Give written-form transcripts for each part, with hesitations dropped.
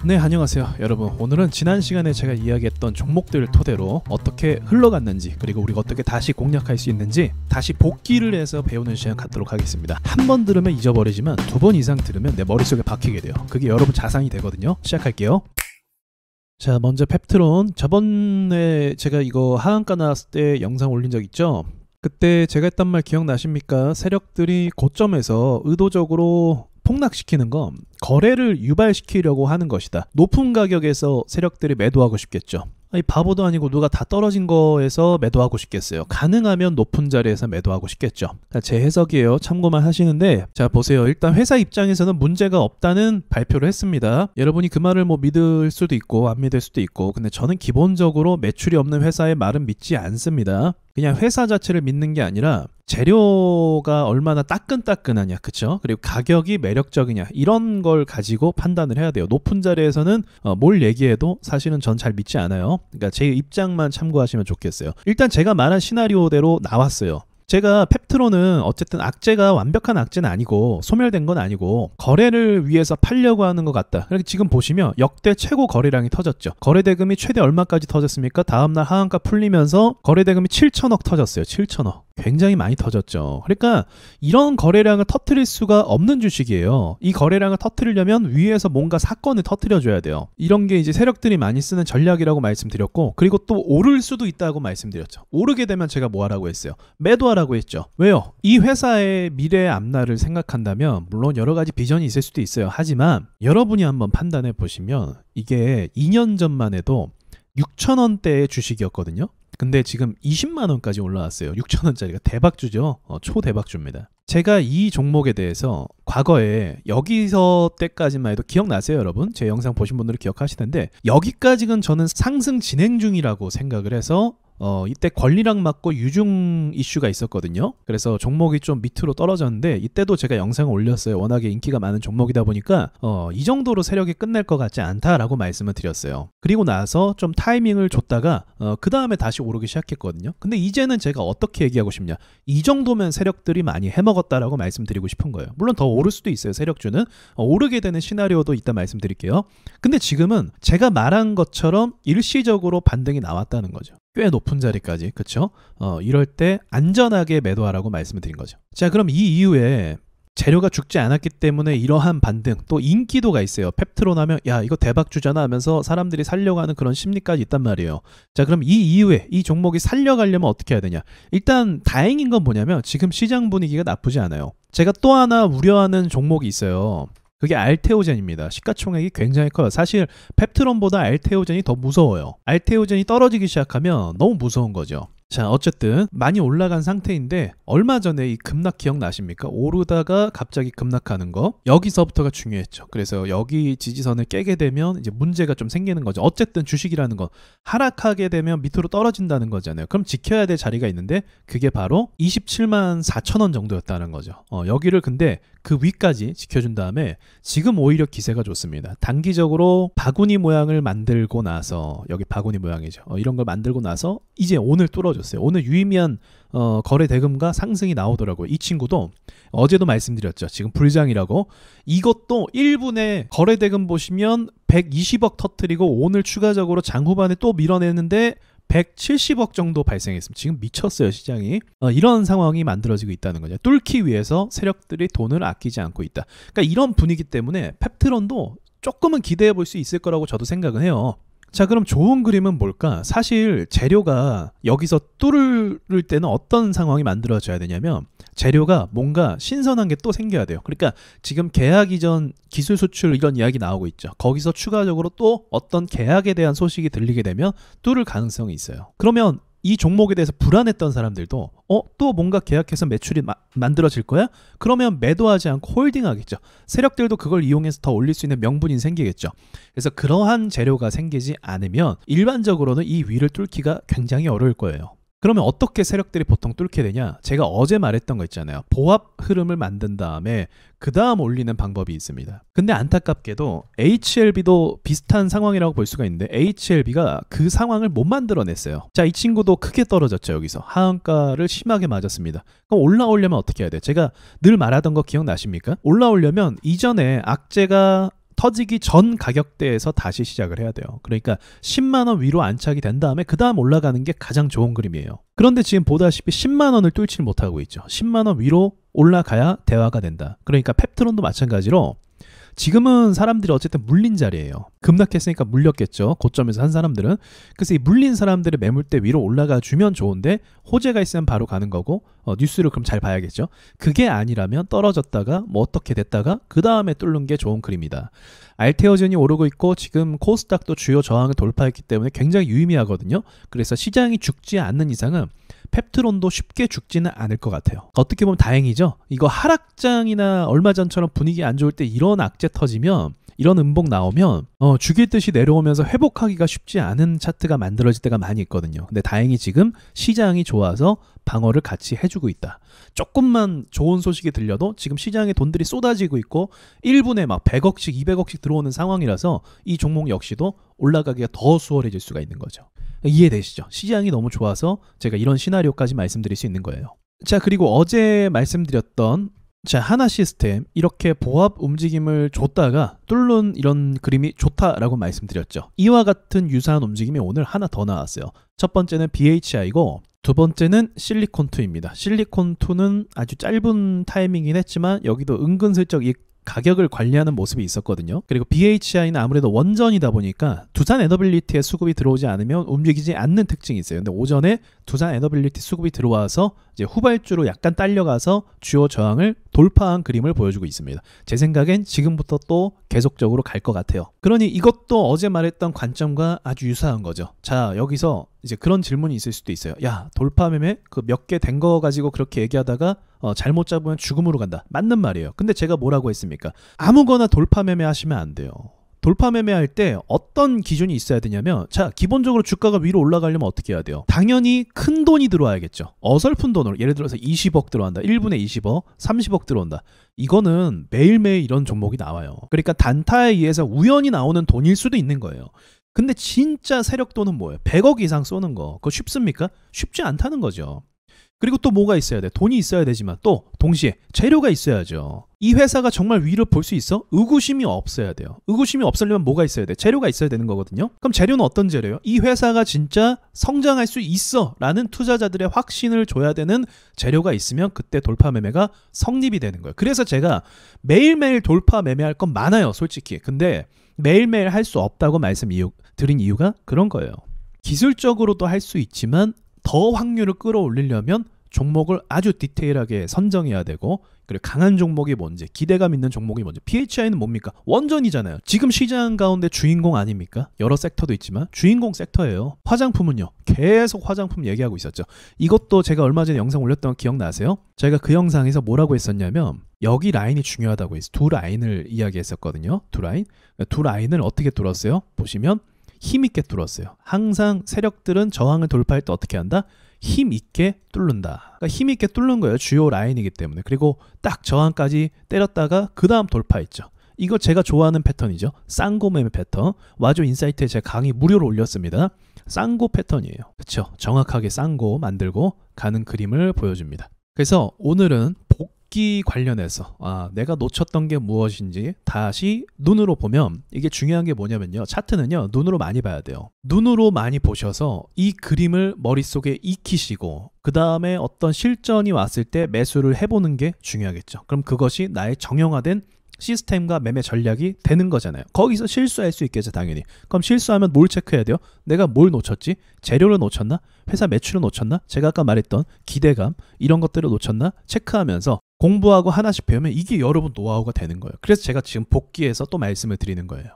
네, 안녕하세요 여러분. 오늘은 지난 시간에 제가 이야기했던 종목들을 토대로 어떻게 흘러갔는지, 그리고 우리가 어떻게 다시 공략할 수 있는지 다시 복기를 해서 배우는 시간 갖도록 하겠습니다. 한 번 들으면 잊어버리지만 두 번 이상 들으면 내 머릿속에 박히게 돼요. 그게 여러분 자산이 되거든요. 시작할게요. 자, 먼저 펩트론. 저번에 제가 이거 하한가 나왔을 때 영상 올린 적 있죠? 그때 제가 했던 말 기억나십니까? 세력들이 고점에서 의도적으로 폭락시키는 건 거래를 유발시키려고 하는 것이다. 높은 가격에서 세력들이 매도하고 싶겠죠. 아니, 바보도 아니고 누가 다 떨어진 거에서 매도하고 싶겠어요. 가능하면 높은 자리에서 매도하고 싶겠죠. 제 해석이에요. 참고만 하시는데, 자 보세요. 일단 회사 입장에서는 문제가 없다는 발표를 했습니다. 여러분이 그 말을 뭐 믿을 수도 있고 안 믿을 수도 있고, 근데 저는 기본적으로 매출이 없는 회사의 말은 믿지 않습니다. 그냥 회사 자체를 믿는 게 아니라 재료가 얼마나 따끈따끈하냐, 그쵸? 그리고 가격이 매력적이냐, 이런 걸 가지고 판단을 해야 돼요. 높은 자리에서는 뭘 얘기해도 사실은 전 잘 믿지 않아요. 그러니까 제 입장만 참고하시면 좋겠어요. 일단 제가 말한 시나리오대로 나왔어요. 제가 펩트론은 어쨌든 악재가 완벽한 악재는 아니고 소멸된 건 아니고 거래를 위해서 팔려고 하는 것 같다. 그렇게 지금 보시면 역대 최고 거래량이 터졌죠. 거래대금이 최대 얼마까지 터졌습니까? 다음날 하한가 풀리면서 거래대금이 7천억 터졌어요. 7천억. 굉장히 많이 터졌죠. 그러니까 이런 거래량을 터뜨릴 수가 없는 주식이에요. 이 거래량을 터뜨리려면 위에서 뭔가 사건을 터뜨려줘야 돼요. 이런 게 이제 세력들이 많이 쓰는 전략이라고 말씀드렸고, 그리고 또 오를 수도 있다고 말씀드렸죠. 오르게 되면 제가 뭐 하라고 했어요? 매도하라고 했죠. 왜요? 이 회사의 미래의 앞날을 생각한다면 물론 여러 가지 비전이 있을 수도 있어요. 하지만 여러분이 한번 판단해 보시면 이게 2년 전만 해도 6,000원대의 주식이었거든요. 근데 지금 20만원까지 올라왔어요. 6,000원짜리가 대박주죠. 초대박주입니다. 제가 이 종목에 대해서 과거에 여기서 때까지만 해도 기억나세요 여러분? 제 영상 보신 분들은 기억하실 텐데, 여기까지는 저는 상승 진행 중이라고 생각을 해서 이때 권리락 맞고 유중 이슈가 있었거든요. 그래서 종목이 좀 밑으로 떨어졌는데 이때도 제가 영상을 올렸어요. 워낙에 인기가 많은 종목이다 보니까 이 정도로 세력이 끝날 것 같지 않다라고 말씀을 드렸어요. 그리고 나서 좀 타이밍을 줬다가 그 다음에 다시 오르기 시작했거든요. 근데 이제는 제가 어떻게 얘기하고 싶냐, 이 정도면 세력들이 많이 해먹었다라고 말씀드리고 싶은 거예요. 물론 더 오를 수도 있어요. 세력주는 오르게 되는 시나리오도 이따 말씀드릴게요. 근데 지금은 제가 말한 것처럼 일시적으로 반등이 나왔다는 거죠. 꽤 높은 자리까지, 그쵸? 이럴 때 안전하게 매도하라고 말씀을 드린 거죠. 자, 그럼 이 이후에 재료가 죽지 않았기 때문에 이러한 반등, 또 인기도가 있어요. 펩트론 하면 야 이거 대박주잖아 하면서 사람들이 살려고 하는 그런 심리까지 있단 말이에요. 자, 그럼 이 이후에 이 종목이 살려가려면 어떻게 해야 되냐? 일단 다행인 건 뭐냐면 지금 시장 분위기가 나쁘지 않아요. 제가 또 하나 우려하는 종목이 있어요. 그게 알테오젠입니다. 시가총액이 굉장히 커요. 사실 펩트론보다 알테오젠이 더 무서워요. 알테오젠이 떨어지기 시작하면 너무 무서운 거죠. 자, 어쨌든 많이 올라간 상태인데 얼마 전에 이 급락 기억나십니까? 오르다가 갑자기 급락하는 거, 여기서부터가 중요했죠. 그래서 여기 지지선을 깨게 되면 이제 문제가 좀 생기는 거죠. 어쨌든 주식이라는 건 하락하게 되면 밑으로 떨어진다는 거잖아요. 그럼 지켜야 될 자리가 있는데 그게 바로 27만 4천 원 정도였다는 거죠. 여기를 근데 그 위까지 지켜준 다음에 지금 오히려 기세가 좋습니다. 단기적으로 바구니 모양을 만들고 나서, 여기 바구니 모양이죠. 이런 걸 만들고 나서 이제 오늘 뚫어줬어요. 오늘 유의미한 거래 대금과 상승이 나오더라고요. 이 친구도 어제도 말씀드렸죠. 지금 불장이라고. 이것도 1분에 거래 대금 보시면 120억 터뜨리고 오늘 추가적으로 장 후반에 또 밀어내는데 170억 정도 발생했습니다. 지금 미쳤어요 시장이. 이런 상황이 만들어지고 있다는 거죠. 뚫기 위해서 세력들이 돈을 아끼지 않고 있다. 그러니까 이런 분위기 때문에 펩트론도 조금은 기대해 볼 수 있을 거라고 저도 생각은 해요. 자, 그럼 좋은 그림은 뭘까? 사실 재료가 여기서 뚫을 때는 어떤 상황이 만들어져야 되냐면 재료가 뭔가 신선한 게 또 생겨야 돼요. 그러니까 지금 계약 이전 기술 수출 이런 이야기 나오고 있죠. 거기서 추가적으로 또 어떤 계약에 대한 소식이 들리게 되면 뚫을 가능성이 있어요. 그러면 이 종목에 대해서 불안했던 사람들도 또 뭔가 계약해서 매출이 만들어질 거야? 그러면 매도하지 않고 홀딩하겠죠. 세력들도 그걸 이용해서 더 올릴 수 있는 명분이 생기겠죠. 그래서 그러한 재료가 생기지 않으면 일반적으로는 이 위를 뚫기가 굉장히 어려울 거예요. 그러면 어떻게 세력들이 보통 뚫게 되냐? 제가 어제 말했던 거 있잖아요. 보합 흐름을 만든 다음에 그 다음 올리는 방법이 있습니다. 근데 안타깝게도 HLB도 비슷한 상황이라고 볼 수가 있는데 HLB가 그 상황을 못 만들어냈어요. 자, 이 친구도 크게 떨어졌죠. 여기서 하한가를 심하게 맞았습니다. 그럼 올라오려면 어떻게 해야 돼요? 제가 늘 말하던 거 기억나십니까? 올라오려면 이전에 악재가 터지기 전 가격대에서 다시 시작을 해야 돼요. 그러니까 10만원 위로 안착이 된 다음에 그 다음 올라가는 게 가장 좋은 그림이에요. 그런데 지금 보다시피 10만원을 뚫지 못하고 있죠. 10만원 위로 올라가야 대화가 된다. 그러니까 펩트론도 마찬가지로 지금은 사람들이 어쨌든 물린 자리예요. 급락했으니까 물렸겠죠. 고점에서 한 사람들은. 그래서 이 물린 사람들의 매물대 위로 올라가 주면 좋은데 호재가 있으면 바로 가는 거고 뉴스를 그럼 잘 봐야겠죠. 그게 아니라면 떨어졌다가 뭐 어떻게 됐다가 그 다음에 뚫는 게 좋은 그림이다. 알테어젠이 오르고 있고 지금 코스닥도 주요 저항을 돌파했기 때문에 굉장히 유의미하거든요. 그래서 시장이 죽지 않는 이상은 펩트론도 쉽게 죽지는 않을 것 같아요. 어떻게 보면 다행이죠. 이거 하락장이나 얼마 전처럼 분위기 안 좋을 때 이런 악재 터지면, 이런 음봉 나오면 죽일 듯이 내려오면서 회복하기가 쉽지 않은 차트가 만들어질 때가 많이 있거든요. 근데 다행히 지금 시장이 좋아서 방어를 같이 해주고 있다. 조금만 좋은 소식이 들려도 지금 시장에 돈들이 쏟아지고 있고 1분에 막 100억씩 200억씩 들어오는 상황이라서 이 종목 역시도 올라가기가 더 수월해질 수가 있는 거죠. 이해되시죠? 시장이 너무 좋아서 제가 이런 시나리오까지 말씀드릴 수 있는 거예요. 자, 그리고 어제 말씀드렸던 하나 시스템, 이렇게 보합 움직임을 줬다가 뚫는 이런 그림이 좋다라고 말씀드렸죠. 이와 같은 유사한 움직임이 오늘 하나 더 나왔어요. 첫 번째는 BHI고 두 번째는 실리콘2입니다. 실리콘2는 아주 짧은 타이밍이긴 했지만 여기도 은근슬쩍 이 가격을 관리하는 모습이 있었거든요. 그리고 BHI는 아무래도 원전이다 보니까 두산 에너빌리티에 수급이 들어오지 않으면 움직이지 않는 특징이 있어요. 근데 오전에 두산 에너빌리티 수급이 들어와서 이제 후발주로 약간 딸려가서 주요 저항을 돌파한 그림을 보여주고 있습니다. 제 생각엔 지금부터 또 계속적으로 갈 것 같아요. 그러니 이것도 어제 말했던 관점과 아주 유사한 거죠. 자, 여기서 이제 그런 질문이 있을 수도 있어요. 야, 돌파 매매 그 몇 개 된 거 가지고 그렇게 얘기하다가 잘못 잡으면 죽음으로 간다. 맞는 말이에요. 근데 제가 뭐라고 했습니까? 아무거나 돌파 매매 하시면 안 돼요. 돌파 매매할 때 어떤 기준이 있어야 되냐면, 자, 기본적으로 주가가 위로 올라가려면 어떻게 해야 돼요? 당연히 큰 돈이 들어와야겠죠. 어설픈 돈으로, 예를 들어서 20억 들어간다, 1분에 20억, 30억 들어온다. 이거는 매일매일 이런 종목이 나와요. 그러니까 단타에 의해서 우연히 나오는 돈일 수도 있는 거예요. 근데 진짜 세력돈은 뭐예요? 100억 이상 쏘는 거, 그거 쉽습니까? 쉽지 않다는 거죠. 그리고 또 뭐가 있어야 돼? 돈이 있어야 되지만 또 동시에 재료가 있어야죠. 이 회사가 정말 위를 볼 수 있어? 의구심이 없어야 돼요. 의구심이 없으려면 뭐가 있어야 돼? 재료가 있어야 되는 거거든요. 그럼 재료는 어떤 재료예요? 이 회사가 진짜 성장할 수 있어 라는 투자자들의 확신을 줘야 되는 재료가 있으면 그때 돌파 매매가 성립이 되는 거예요. 그래서 제가 매일매일 돌파 매매할 건 많아요, 솔직히. 근데 매일매일 할 수 없다고 드린 이유가 그런 거예요. 기술적으로도 할 수 있지만 더 확률을 끌어올리려면 종목을 아주 디테일하게 선정해야 되고, 그리고 강한 종목이 뭔지, 기대감 있는 종목이 뭔지. BHI는 뭡니까? 원전이잖아요. 지금 시장 가운데 주인공 아닙니까? 여러 섹터도 있지만 주인공 섹터예요. 화장품은요, 계속 화장품 얘기하고 있었죠. 이것도 제가 얼마 전에 영상 올렸던 거 기억나세요? 제가 그 영상에서 뭐라고 했었냐면, 여기 라인이 중요하다고 해서 두 라인을 이야기했었거든요. 두 라인을 어떻게 뚫었어요? 보시면 힘있게 뚫었어요. 항상 세력들은 저항을 돌파할 때 어떻게 한다? 힘있게 뚫는다. 그러니까 힘있게 뚫는 거예요. 주요 라인이기 때문에. 그리고 딱 저항까지 때렸다가 그 다음 돌파했죠. 이거 제가 좋아하는 패턴이죠. 쌍고 매매 패턴. 와조 인사이트에 제가 강의 무료로 올렸습니다. 쌍고 패턴이에요. 그렇죠? 정확하게 쌍고 만들고 가는 그림을 보여줍니다. 그래서 오늘은 복귀 관련해서 내가 놓쳤던 게 무엇인지 다시 눈으로 보면, 이게 중요한 게 뭐냐면요, 차트는요 눈으로 많이 봐야 돼요. 눈으로 많이 보셔서 이 그림을 머릿속에 익히시고 그 다음에 어떤 실전이 왔을 때 매수를 해보는 게 중요하겠죠. 그럼 그것이 나의 정형화된 시스템과 매매 전략이 되는 거잖아요. 거기서 실수할 수 있겠죠, 당연히. 그럼 실수하면 뭘 체크해야 돼요? 내가 뭘 놓쳤지? 재료를 놓쳤나? 회사 매출을 놓쳤나? 제가 아까 말했던 기대감, 이런 것들을 놓쳤나? 체크하면서 공부하고 하나씩 배우면 이게 여러분 노하우가 되는 거예요. 그래서 제가 지금 복귀해서 또 말씀을 드리는 거예요.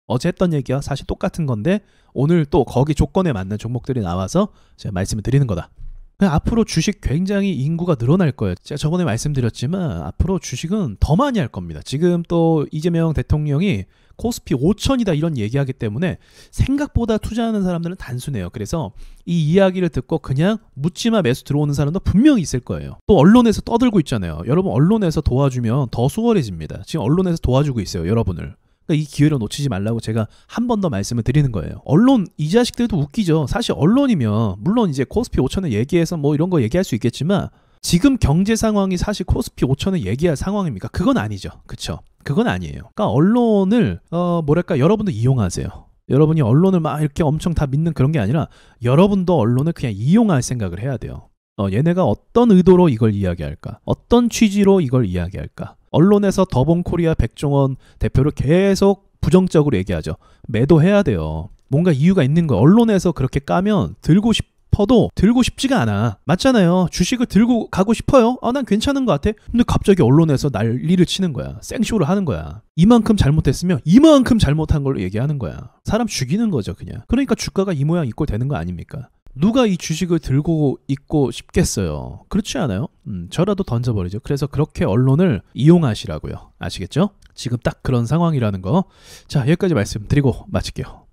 어제 했던 얘기와 사실 똑같은 건데 오늘 또 거기 조건에 맞는 종목들이 나와서 제가 말씀을 드리는 거다. 앞으로 주식 굉장히 인구가 늘어날 거예요. 제가 저번에 말씀드렸지만 앞으로 주식은 더 많이 할 겁니다. 지금 또 이재명 대통령이 코스피 5천이다 이런 얘기하기 때문에 생각보다 투자하는 사람들은 단순해요. 그래서 이 이야기를 듣고 그냥 묻지마 매수 들어오는 사람도 분명히 있을 거예요. 또 언론에서 떠들고 있잖아요. 여러분, 언론에서 도와주면 더 수월해집니다. 지금 언론에서 도와주고 있어요, 여러분을. 그러니까 이 기회를 놓치지 말라고 제가 한 번 더 말씀을 드리는 거예요. 언론, 이 자식들도 웃기죠. 사실 언론이면 물론 이제 코스피 5천을 얘기해서 뭐 이런 거 얘기할 수 있겠지만 지금 경제 상황이 사실 코스피 5천을 얘기할 상황입니까? 그건 아니죠. 그쵸? 그건 아니에요. 그러니까 언론을 뭐랄까 여러분도 이용하세요. 여러분이 언론을 막 이렇게 엄청 다 믿는 그런 게 아니라 여러분도 언론을 그냥 이용할 생각을 해야 돼요. 얘네가 어떤 의도로 이걸 이야기할까? 어떤 취지로 이걸 이야기할까? 언론에서 더본코리아 백종원 대표를 계속 부정적으로 얘기하죠. 매도해야 돼요. 뭔가 이유가 있는 거예요. 언론에서 그렇게 까면 들고 싶어도 들고 싶지가 않아. 맞잖아요. 주식을 들고 가고 싶어요. 난 괜찮은 것 같아. 근데 갑자기 언론에서 난리를 치는 거야. 생쇼를 하는 거야. 이만큼 잘못했으면 이만큼 잘못한 걸로 얘기하는 거야. 사람 죽이는 거죠, 그냥. 그러니까 주가가 이 모양 이 꼴 되는 거 아닙니까? 누가 이 주식을 들고 있고 싶겠어요? 그렇지 않아요? 저라도 던져버리죠. 그래서 그렇게 언론을 이용하시라고요. 아시겠죠? 지금 딱 그런 상황이라는 거. 자, 여기까지 말씀드리고 마칠게요.